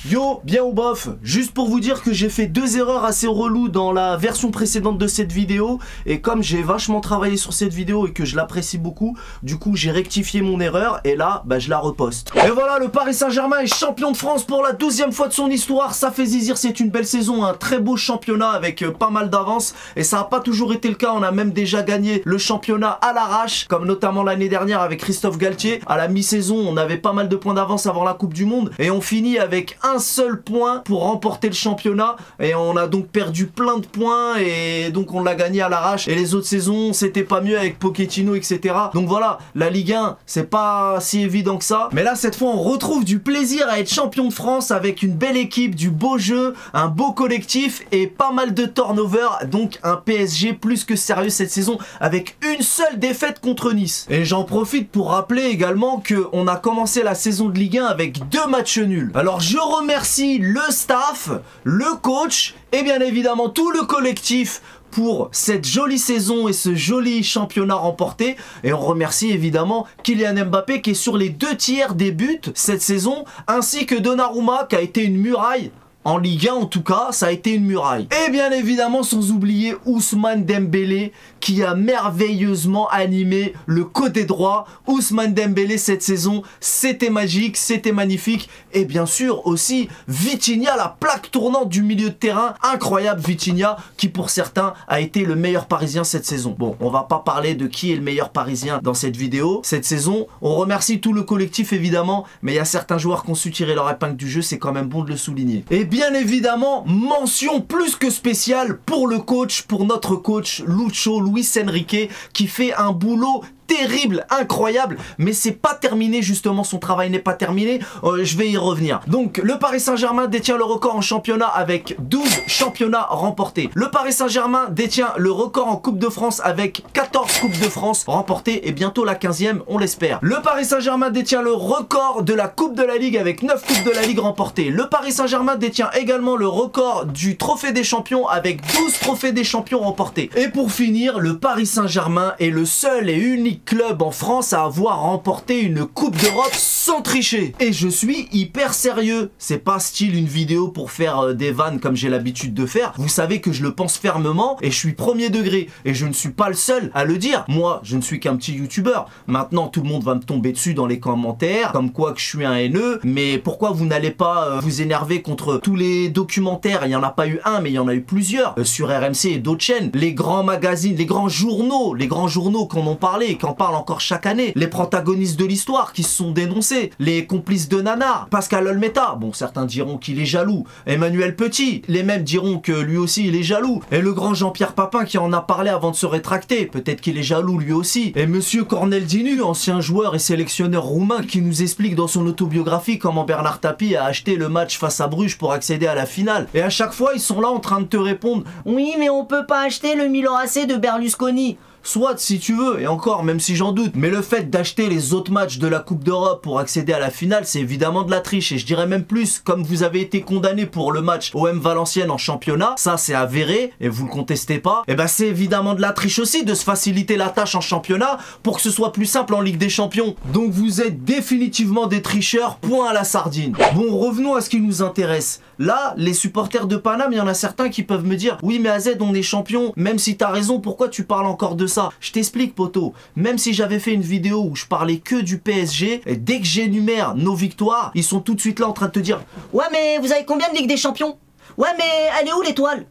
Yo, bien ou bof, juste pour vous dire que j'ai fait 2 erreurs assez reloues dans la version précédente de cette vidéo. Et comme j'ai vachement travaillé sur cette vidéo et que je l'apprécie beaucoup, du coup j'ai rectifié mon erreur et là, je la reposte. Et voilà, le Paris Saint-Germain est champion de France pour la 12e fois de son histoire. Ça fait zizir, c'est une belle saison, un très beau championnat avec pas mal d'avance. Et ça n'a pas toujours été le cas, on a même déjà gagné le championnat à l'arrache, comme notamment l'année dernière avec Christophe Galtier. À la mi-saison, on avait pas mal de points d'avance avant la Coupe du Monde. Et on finit avec un seul point pour remporter le championnat et on a donc perdu plein de points et donc on l'a gagné à l'arrache. Et les autres saisons c'était pas mieux avec Pochettino, etc. Donc voilà, la Ligue 1 c'est pas si évident que ça, mais là cette fois on retrouve du plaisir à être champion de France avec une belle équipe, du beau jeu, un beau collectif et pas mal de turnover. Donc un PSG plus que sérieux cette saison avec une seule défaite contre Nice. Et j'en profite pour rappeler également que on a commencé la saison de Ligue 1 avec 2 matchs nuls. Alors je remercie le staff, le coach et bien évidemment tout le collectif pour cette jolie saison et ce joli championnat remporté. Et on remercie évidemment Kylian Mbappé qui est sur les 2 tiers des buts cette saison, ainsi que Donnarumma qui a été une muraille. En Ligue 1 en tout cas, ça a été une muraille. Et bien évidemment sans oublier Ousmane Dembélé qui a merveilleusement animé le côté droit. Ousmane Dembélé cette saison, c'était magique, c'était magnifique. Et bien sûr aussi Vitinha, la plaque tournante du milieu de terrain. Incroyable Vitinha qui pour certains a été le meilleur parisien cette saison. Bon, on va pas parler de qui est le meilleur parisien dans cette vidéo. Cette saison, on remercie tout le collectif évidemment, mais il y a certains joueurs qui ont su tirer leur épingle du jeu, c'est quand même bon de le souligner. Et bien évidemment, mention plus que spéciale pour le coach, pour notre coach Luis Enrique, qui fait un boulot terrible, incroyable, mais c'est pas terminé justement, son travail n'est pas terminé, je vais y revenir. Donc le Paris Saint-Germain détient le record en championnat avec 12 championnats remportés. Le Paris Saint-Germain détient le record en Coupe de France avec 14 Coupes de France remportées et bientôt la 15e, on l'espère. Le Paris Saint-Germain détient le record de la Coupe de la Ligue avec 9 Coupes de la Ligue remportées. Le Paris Saint-Germain détient également le record du Trophée des Champions avec 12 Trophées des Champions remportés. Et pour finir, le Paris Saint-Germain est le seul et unique club en France à avoir remporté une Coupe d'Europe sans tricher. Et je suis hyper sérieux. C'est pas style une vidéo pour faire des vannes comme j'ai l'habitude de faire. Vous savez que je le pense fermement et je suis premier degré. Et je ne suis pas le seul à le dire. Moi, je ne suis qu'un petit youtubeur. Maintenant, tout le monde va me tomber dessus dans les commentaires, comme quoi que je suis un haineux. Mais pourquoi vous n'allez pas vous énerver contre tous les documentaires? Il n'y en a pas eu un, mais il y en a eu plusieurs sur RMC et d'autres chaînes. Les grands magazines, les grands journaux qu'on en parlait, qu'on parle encore chaque année, les protagonistes de l'histoire qui se sont dénoncés, les complices de Nanar, Pascal Olmeta, bon certains diront qu'il est jaloux, Emmanuel Petit, les mêmes diront que lui aussi il est jaloux, et le grand Jean-Pierre Papin qui en a parlé avant de se rétracter, peut-être qu'il est jaloux lui aussi, et monsieur Cornel Dinu, ancien joueur et sélectionneur roumain qui nous explique dans son autobiographie comment Bernard Tapie a acheté le match face à Bruges pour accéder à la finale, et à chaque fois ils sont là en train de te répondre « Oui mais on peut pas acheter le Milan AC de Berlusconi ». Soit si tu veux, et encore même si j'en doute, mais le fait d'acheter les autres matchs de la Coupe d'Europe pour accéder à la finale, c'est évidemment de la triche. Et je dirais même plus, comme vous avez été condamné pour le match OM Valenciennes en championnat, ça c'est avéré, et vous le contestez pas, et ben c'est évidemment de la triche aussi de se faciliter la tâche en championnat pour que ce soit plus simple en Ligue des Champions. Donc vous êtes définitivement des tricheurs, point à la sardine. Bon, revenons à ce qui nous intéresse. Là, les supporters de Paname, il y en a certains qui peuvent me dire « Oui mais AZ on est champion, même si t'as raison, pourquoi tu parles encore de ça ?» Je t'explique poto, même si j'avais fait une vidéo où je parlais que du PSG, et dès que j'énumère nos victoires, ils sont tout de suite là en train de te dire « Ouais mais vous avez combien de Ligue des Champions? Ouais mais elle est où l'étoile ?»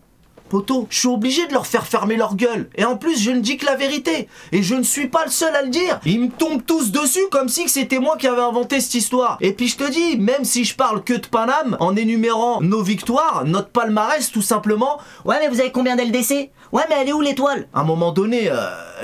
Poto, je suis obligé de leur faire fermer leur gueule. Et en plus, je ne dis que la vérité. Et je ne suis pas le seul à le dire. Ils me tombent tous dessus comme si c'était moi qui avais inventé cette histoire. Et puis je te dis, même si je parle que de Paname, en énumérant nos victoires, notre palmarès tout simplement. Ouais mais vous avez combien d'LDC? Ouais mais elle est où l'étoile? À un moment donné,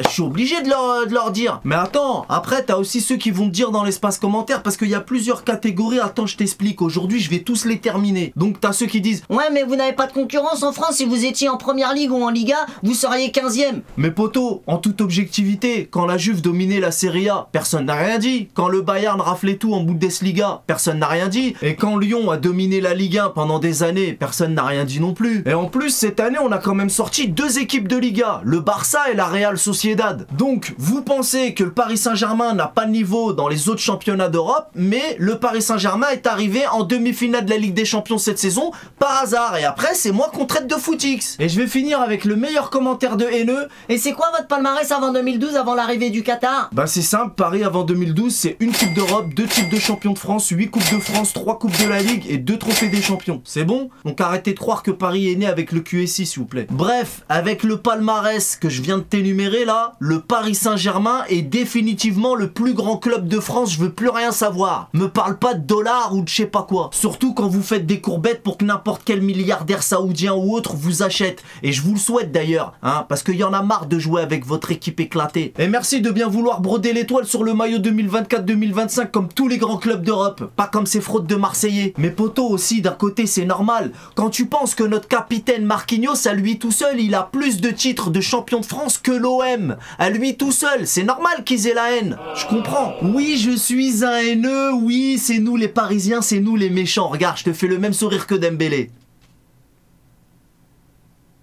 je suis obligé de leur dire. Mais attends, après t'as aussi ceux qui vont te dire dans l'espace commentaire, parce qu'il y a plusieurs catégories. Attends, je t'explique. Aujourd'hui, je vais tous les terminer. Donc t'as ceux qui disent ouais mais vous n'avez pas de concurrence en France si vous étiez en première ligue ou en Liga, vous seriez 15e. Mais poto, en toute objectivité, quand la Juve dominait la Serie A, personne n'a rien dit. Quand le Bayern raflait tout en Bundesliga, personne n'a rien dit. Et quand Lyon a dominé la Ligue 1 pendant des années, personne n'a rien dit non plus. Et en plus, cette année, on a quand même sorti 2 équipes de Liga, le Barça et la Real Sociedad. Sociedad. Donc, vous pensez que le Paris Saint-Germain n'a pas de niveau dans les autres championnats d'Europe, mais le Paris Saint-Germain est arrivé en demi-finale de la Ligue des Champions cette saison par hasard. Et après, c'est moi qu'on traite de footix. Et je vais finir avec le meilleur commentaire de haineux. Et c'est quoi votre palmarès avant 2012, avant l'arrivée du Qatar? Bah c'est simple, Paris avant 2012, c'est une Coupe d'Europe, 2 titres de champion de France, 8 Coupes de France, 3 Coupes de la Ligue et 2 trophées des champions. C'est bon? Donc arrêtez de croire que Paris est né avec le QSI s'il vous plaît. Bref, avec le palmarès que je viens de t'énumérer là, le Paris Saint-Germain est définitivement le plus grand club de France, je veux plus rien savoir. Me parle pas de dollars ou de je sais pas quoi. Surtout quand vous faites des courbettes pour que n'importe quel milliardaire saoudien ou autre vous achète. Et je vous le souhaite d'ailleurs, hein, parce qu'il y en a marre de jouer avec votre équipe éclatée. Et merci de bien vouloir broder l'étoile sur le maillot 2024-2025 comme tous les grands clubs d'Europe, pas comme ces fraudes de Marseillais. Mais poto aussi, d'un côté c'est normal. Quand tu penses que notre capitaine Marquinhos, à lui tout seul, il a plus de titres de champion de France que l'OM. À lui tout seul, c'est normal qu'ils aient la haine. Je comprends. Oui, je suis un haineux, oui, c'est nous les Parisiens, c'est nous les méchants. Regarde, je te fais le même sourire que Dembélé.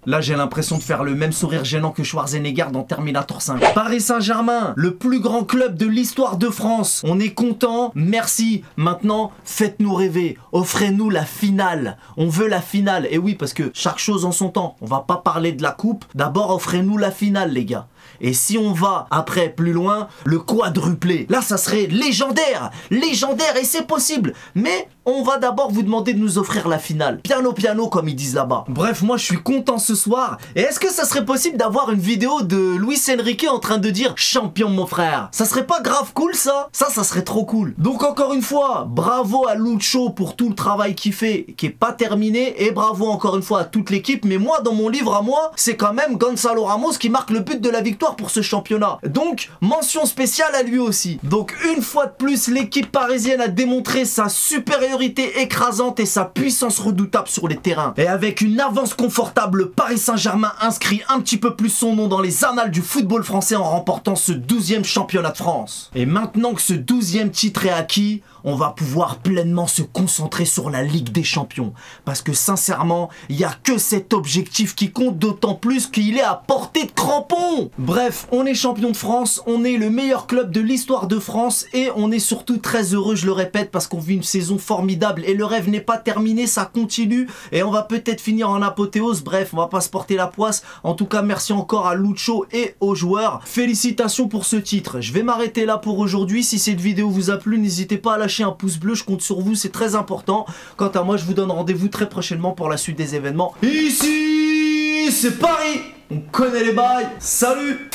Là, j'ai l'impression de faire le même sourire gênant que Schwarzenegger dans Terminator 5. Paris Saint-Germain, le plus grand club de l'histoire de France. On est content, merci. Maintenant, faites-nous rêver. Offrez-nous la finale. On veut la finale. Et oui, parce que chaque chose en son temps. On va pas parler de la coupe. D'abord, offrez-nous la finale, les gars. Et si on va, après, plus loin, le quadruplé. Là, ça serait légendaire. Légendaire, et c'est possible. Mais on va d'abord vous demander de nous offrir la finale. Piano piano, comme ils disent là-bas. Bref, moi, je suis content ce soir. Et est-ce que ça serait possible d'avoir une vidéo de Luis Enrique en train de dire « Champion, mon frère ». Ça serait pas grave cool, ça? Ça serait trop cool. Donc, encore une fois, bravo à Lucho pour tout le travail qu'il fait, qui est pas terminé. Et bravo encore une fois à toute l'équipe. Mais moi, dans mon livre à moi, c'est quand même Gonzalo Ramos qui marque le but de la victoire pour ce championnat. Donc, mention spéciale à lui aussi. Donc, une fois de plus, l'équipe parisienne a démontré sa supériorité écrasante et sa puissance redoutable sur les terrains. Et avec une avance confortable, Paris Saint-Germain inscrit un petit peu plus son nom dans les annales du football français en remportant ce 12e championnat de France. Et maintenant que ce 12e titre est acquis, on va pouvoir pleinement se concentrer sur la Ligue des Champions. Parce que sincèrement, il n'y a que cet objectif qui compte, d'autant plus qu'il est à portée de crampon. Bref, on est champion de France, on est le meilleur club de l'histoire de France et on est surtout très heureux, je le répète, parce qu'on vit une saison formidable et le rêve n'est pas terminé, ça continue et on va peut-être finir en apothéose. Bref, on va pas se porter la poisse. En tout cas, merci encore à Lucho et aux joueurs. Félicitations pour ce titre. Je vais m'arrêter là pour aujourd'hui. Si cette vidéo vous a plu, n'hésitez pas à lâcher un pouce bleu, je compte sur vous, c'est très important. Quant à moi, je vous donne rendez-vous très prochainement pour la suite des événements. Ici, c'est Paris, on connaît les bails. Salut!